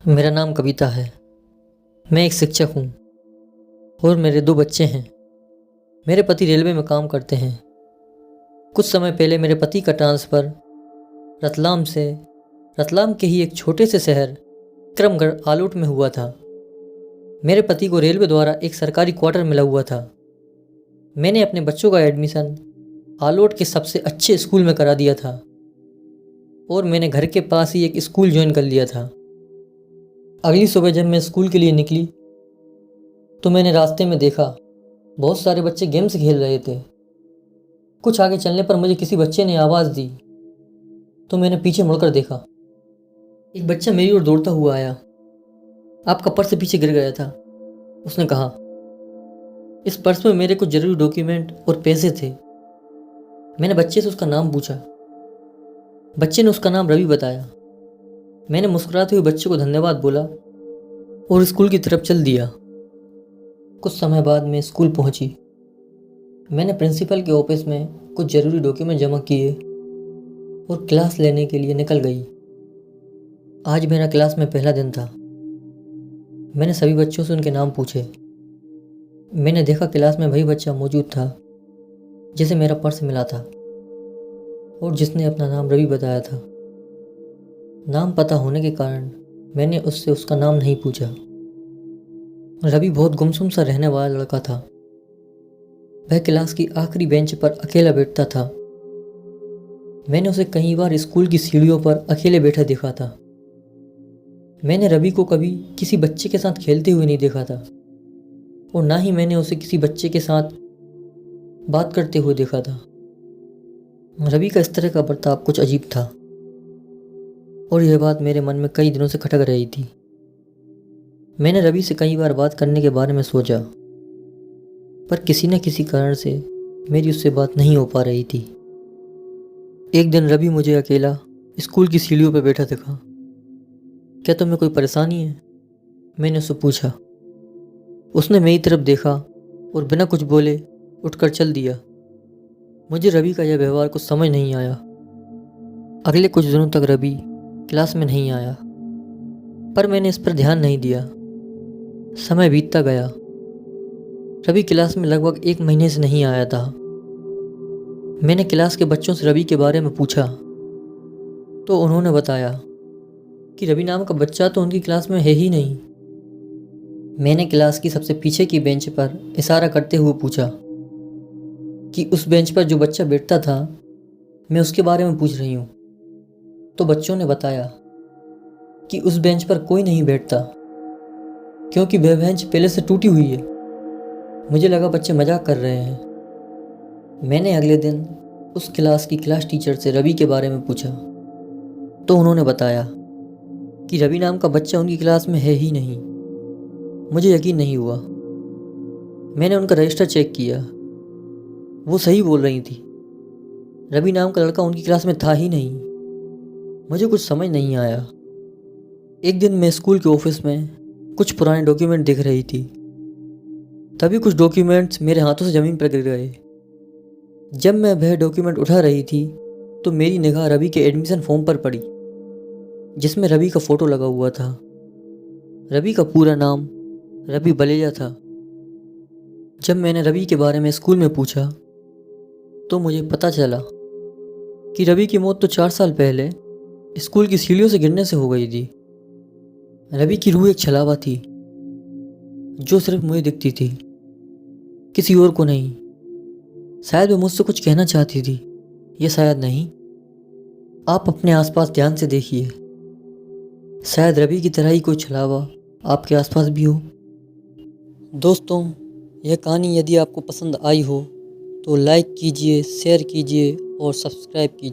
मेरा नाम कविता है। मैं एक शिक्षक हूँ और मेरे 2 बच्चे हैं। मेरे पति रेलवे में काम करते हैं। कुछ समय पहले मेरे पति का ट्रांसफ़र रतलाम से रतलाम के ही एक छोटे से शहर विक्रमगढ़ आलोट में हुआ था। मेरे पति को रेलवे द्वारा एक सरकारी क्वार्टर मिला हुआ था। मैंने अपने बच्चों का एडमिशन आलोट के सबसे अच्छे स्कूल में करा दिया था और मैंने घर के पास ही एक स्कूल ज्वाइन कर लिया था। अगली सुबह जब मैं स्कूल के लिए निकली तो मैंने रास्ते में देखा बहुत सारे बच्चे गेम्स खेल रहे थे। कुछ आगे चलने पर मुझे किसी बच्चे ने आवाज़ दी तो मैंने पीछे मुड़कर देखा। एक बच्चा मेरी ओर दौड़ता हुआ आया। आपका पर्स पीछे गिर गया था, उसने कहा। इस पर्स में मेरे कुछ ज़रूरी डॉक्यूमेंट और पैसे थे। मैंने बच्चे से उसका नाम पूछा। बच्चे ने उसका नाम रवि बताया। मैंने मुस्कुराते हुए बच्चे को धन्यवाद बोला और स्कूल की तरफ चल दिया। कुछ समय बाद मैं स्कूल पहुंची। मैंने प्रिंसिपल के ऑफिस में कुछ ज़रूरी डॉक्यूमेंट जमा किए और क्लास लेने के लिए निकल गई। आज मेरा क्लास में पहला दिन था। मैंने सभी बच्चों से उनके नाम पूछे। मैंने देखा क्लास में वही बच्चा मौजूद था जिसे मेरा पर्स मिला था और जिसने अपना नाम रवि बताया था। नाम पता होने के कारण मैंने उससे उसका नाम नहीं पूछा। रवि बहुत गुमसुम सा रहने वाला लड़का था। वह क्लास की आखिरी बेंच पर अकेला बैठता था। मैंने उसे कई बार स्कूल की सीढ़ियों पर अकेले बैठा देखा था। मैंने रवि को कभी किसी बच्चे के साथ खेलते हुए नहीं देखा था और ना ही मैंने उसे किसी बच्चे के साथ बात करते हुए देखा था। रवि का इस तरह का बर्ताव कुछ अजीब था और यह बात मेरे मन में कई दिनों से खटक रही थी। मैंने रवि से कई बार बात करने के बारे में सोचा, पर किसी न किसी कारण से मेरी उससे बात नहीं हो पा रही थी। एक दिन रवि मुझे अकेला स्कूल की सीढ़ियों पर बैठा देखा। क्या तुम्हें कोई परेशानी है? मैंने उससे पूछा। उसने मेरी तरफ देखा और बिना कुछ बोले उठकर चल दिया। मुझे रवि का यह व्यवहार कुछ समझ नहीं आया। अगले कुछ दिनों तक रवि क्लास में नहीं आया, पर मैंने इस पर ध्यान नहीं दिया। समय बीतता गया। रवि क्लास में लगभग 1 महीने से नहीं आया था। मैंने क्लास के बच्चों से रवि के बारे में पूछा तो उन्होंने बताया कि रवि नाम का बच्चा तो उनकी क्लास में है ही नहीं। मैंने क्लास की सबसे पीछे की बेंच पर इशारा करते हुए पूछा कि उस बेंच पर जो बच्चा बैठता था, मैं उसके बारे में पूछ रही हूँ। तो बच्चों ने बताया कि उस बेंच पर कोई नहीं बैठता क्योंकि वह बेंच पहले से टूटी हुई है। मुझे लगा बच्चे मजाक कर रहे हैं। मैंने अगले दिन उस क्लास की क्लास टीचर से रवि के बारे में पूछा तो उन्होंने बताया कि रवि नाम का बच्चा उनकी क्लास में है ही नहीं। मुझे यकीन नहीं हुआ। मैंने उनका रजिस्टर चेक किया। वो सही बोल रही थी। रवि नाम का लड़का उनकी क्लास में था ही नहीं। मुझे कुछ समझ नहीं आया। एक दिन मैं स्कूल के ऑफिस में कुछ पुराने डॉक्यूमेंट देख रही थी। तभी कुछ डॉक्यूमेंट्स मेरे हाथों से ज़मीन पर गिर गए। जब मैं वह डॉक्यूमेंट उठा रही थी तो मेरी निगाह रवि के एडमिशन फॉर्म पर पड़ी जिसमें रवि का फ़ोटो लगा हुआ था। रवि का पूरा नाम रवि बलेजा था। जब मैंने रवि के बारे में स्कूल में पूछा तो मुझे पता चला कि रवि की मौत तो 4 साल पहले स्कूल की सीढ़ियों से गिरने से हो गई थी। रवि की रूह एक छलावा थी जो सिर्फ मुझे दिखती थी, किसी और को नहीं। शायद वो मुझसे कुछ कहना चाहती थी, या शायद नहीं। आप अपने आसपास ध्यान से देखिए। शायद रवि की तरह ही कोई छलावा आपके आसपास भी हो। दोस्तों, यह कहानी यदि आपको पसंद आई हो तो लाइक कीजिए, शेयर कीजिए और सब्सक्राइब कीजिए।